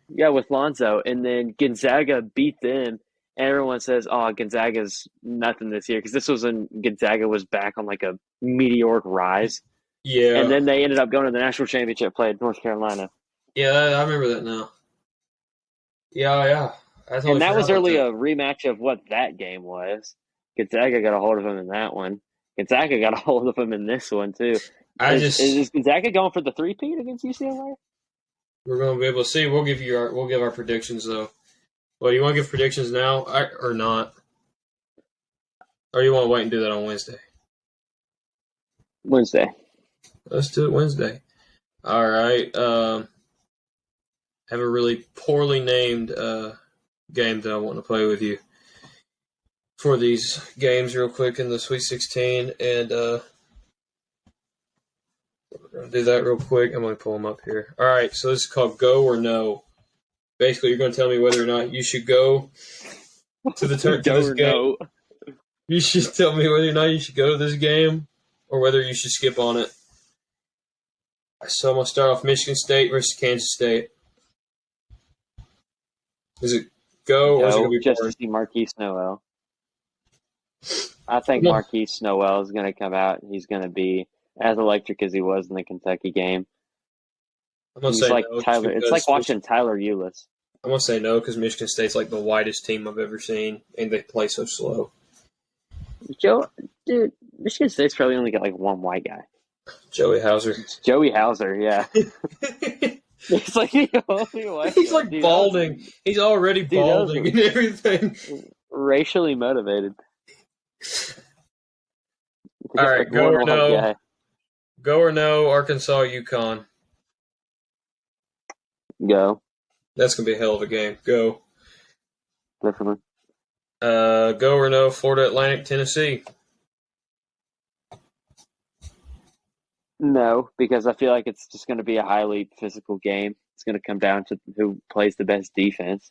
Yeah, with Lonzo. And then Gonzaga beat them. And everyone says, oh, Gonzaga's nothing this year. Because this was when Gonzaga was back on like a meteoric rise. Yeah. And then they ended up going to the national championship, played North Carolina. Yeah, I remember that now. Yeah. And that was really a rematch of what that game was. Gonzaga got a hold of him in that one. Gonzaga got a hold of him in this one, too. Is Gonzaga going for the three-peat against UCLA? We're going to be able to see. We'll give our predictions though. Well, you want to give predictions now or not? Or you want to wait and do that on Wednesday? Wednesday. Let's do it Wednesday. All right. Have a really poorly named game that I want to play with you for these games real quick in the Sweet 16, and we're going to do that real quick. I'm going to pull them up here. All right, so this is called Go or No. Basically, you're going to tell me whether or not you should go to the to this game. No. You should tell me whether or not you should go to this game or whether you should skip on it. So I'm going to start off Michigan State versus Kansas State. Is it go or is it going Go to be just to boring? see Marquise Noel. I think I'm Marquise Noel is going to come out. He's going to be as electric as he was in the Kentucky game. going to He's say like no just Tyler. It's like because watching Tyler Eulis. I'm going to say no because Michigan State's like the whitest team I've ever seen, and they play so slow. Dude, Michigan State's probably only got like one white guy. Joey Hauser. It's Joey Hauser, yeah. It's like the only white He's guy. like balding. He's already That was balding and everything. racially motivated. They All got right, like one white guy. Go or no, Arkansas, UConn. Go. That's going to be a hell of a game. Go. Definitely. Go or no, Florida Atlantic, Tennessee. No, because I feel like it's just going to be a highly physical game. It's going to come down to who plays the best defense.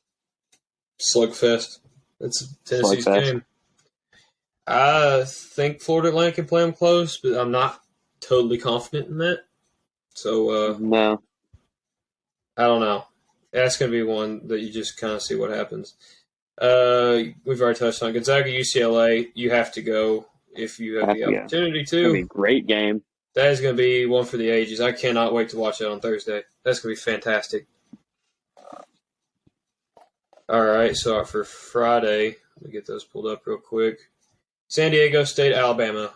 Slugfest. That's Tennessee's Slugfest. game. I think Florida Atlantic can play them close, but I'm not totally confident in that. So, No. I don't know. That's going to be one that you just kind of see what happens. We've already touched on Gonzaga, UCLA. You have to go if you have the opportunity It's going to be to. a great game. That is going to be one for the ages. I cannot wait to watch that on Thursday. That's going to be fantastic. All right, so for Friday, let me get those pulled up real quick. San Diego State, Alabama.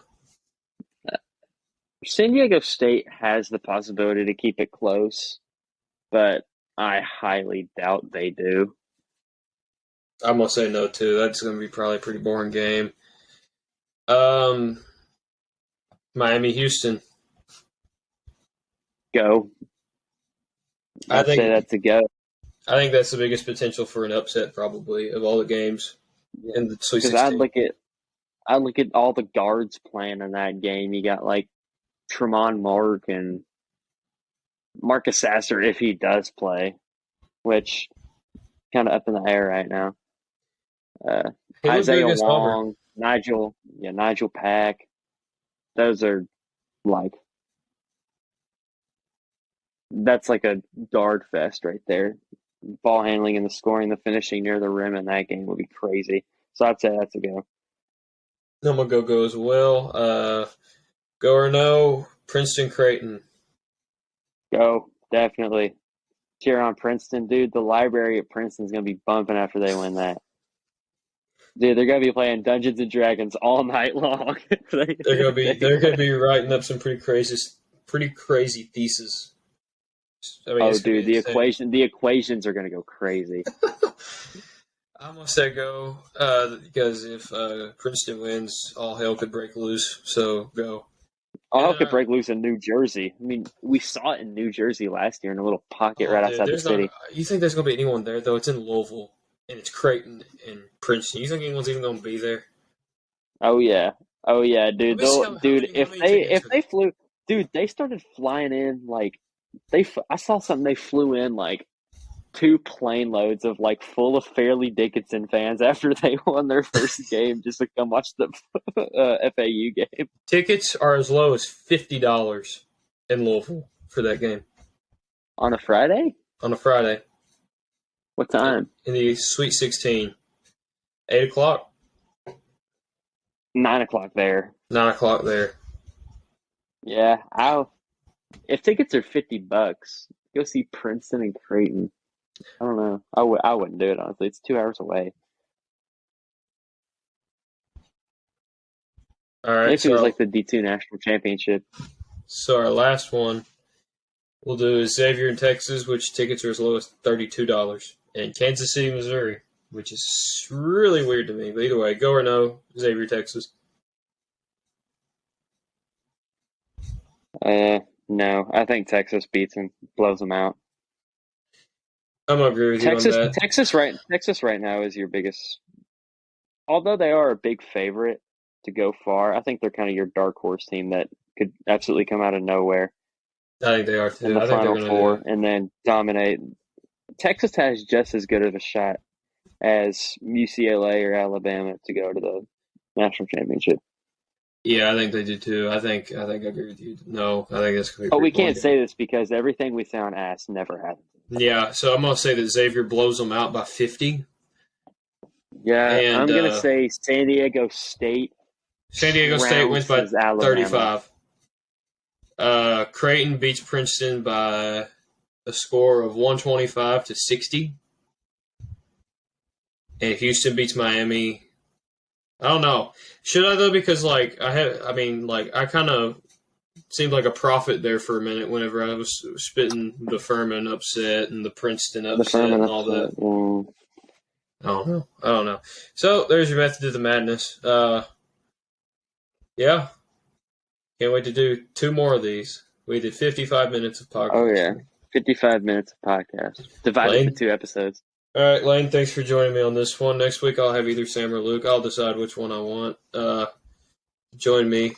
San Diego State has the possibility to keep it close, but I highly doubt they do. I'm going to say no, too. That's going to be probably a pretty boring game. Miami, Houston. Go. I'd say that's a go. I think that's the biggest potential for an upset, probably, of all the games in the Sweet 16. Because I look at all the guards playing in that game. You got like Tremont Mark and Marcus Sasser if he does play, which kind of up in the air right now. Isaiah Wong, Nigel Pack. Those are like that's like a guard fest right there. Ball handling and the scoring, the finishing near the rim in that game would be crazy. So I'd say that's a go. I'm going to go as well. Go or no, Princeton, Creighton. Go, definitely. Cheer on Princeton, dude. The library at Princeton's going to be bumping after they win that. Dude, they're going to be playing Dungeons and Dragons all night long. They're going to be writing up some pretty crazy theses. I mean, dude, the equations are going to go crazy. I'm going to say go because if Princeton wins, all hell could break loose. So go. All hell could break loose in New Jersey. I mean, we saw it in New Jersey last year in a little pocket right outside the city. You think there's going to be anyone there, though? It's in Louisville, and it's Creighton and Princeton. You think anyone's even going to be there? Oh, yeah, dude. If they flew, dude, they started flying in like I saw something. They flew in like 2 plane loads of like full of Fairleigh Dickinson fans after they won their first game just to come watch the FAU game. Tickets are as low as $50 in Louisville for that game. On a Friday? On a Friday. What time? In the Sweet 16. 8 o'clock? 9 o'clock there. 9 o'clock there. Yeah, if tickets are $50, go see Princeton and Creighton. I don't know. I wouldn't do it, honestly. It's 2 hours away. All right. If it was like the D2 National Championship. So our last one we'll do is Xavier in Texas, which tickets are as low as $32. And Kansas City, Missouri, which is really weird to me. But either way, go or no, Xavier, Texas. No. I think Texas beats them, blows them out. I'm going to agree with you on that. Texas right now is your biggest. Although they are a big favorite to go far, I think they're kind of your dark horse team that could absolutely come out of nowhere. I think they are too. In the Final Four and then dominate. Texas has just as good of a shot as UCLA or Alabama to go to the national championship. Yeah, I think they do too. I think I agree with you. No, I think that's going to be But we pretty can't boring. say this because everything we say on Ask never happens. Yeah, so I'm going to say that Xavier blows them out by 50. Yeah, And I'm gonna say San Diego State San Diego State wins by trounces Alabama. 35. Creighton beats Princeton by a score of 125 to 60. And Houston beats Miami. I don't know. Should I though? Because I kind of seemed like a prophet there for a minute whenever I was spitting the Furman upset and the Princeton The upset Furman and all that. upset. I don't know. So there's your method of the madness. Yeah. Can't wait to do 2 more of these. We did 55 minutes of podcast. Oh yeah, 55 minutes of podcast divided Lane? into 2 episodes. All right, Lane, thanks for joining me on this one. Next week I'll have either Sam or Luke. I'll decide which one I want. Join me.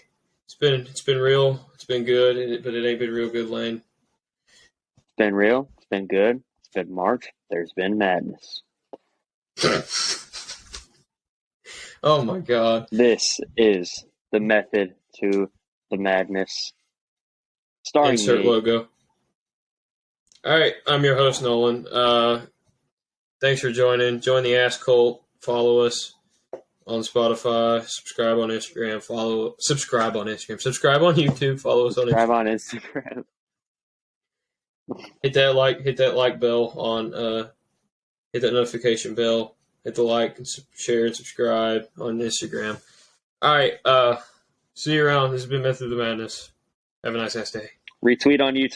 It's been real. It's been good, but it ain't been real good, Lane. It's been real. It's been good. It's been March. There's been madness. Oh my God. This is the method to the madness. Starring Insert me. logo. All right, I'm your host, Nolan. Thanks for joining. Join the Ass Cult. Follow us on Spotify. Subscribe on Instagram. Subscribe on Instagram. Subscribe on YouTube. Follow us on Subscribe Instagram. on Instagram. Hit that like bell on hit that notification bell. Hit the like and share and subscribe on Instagram. All right, see you around. This has been Method of the Madness. Have a nice day. Retweet on YouTube.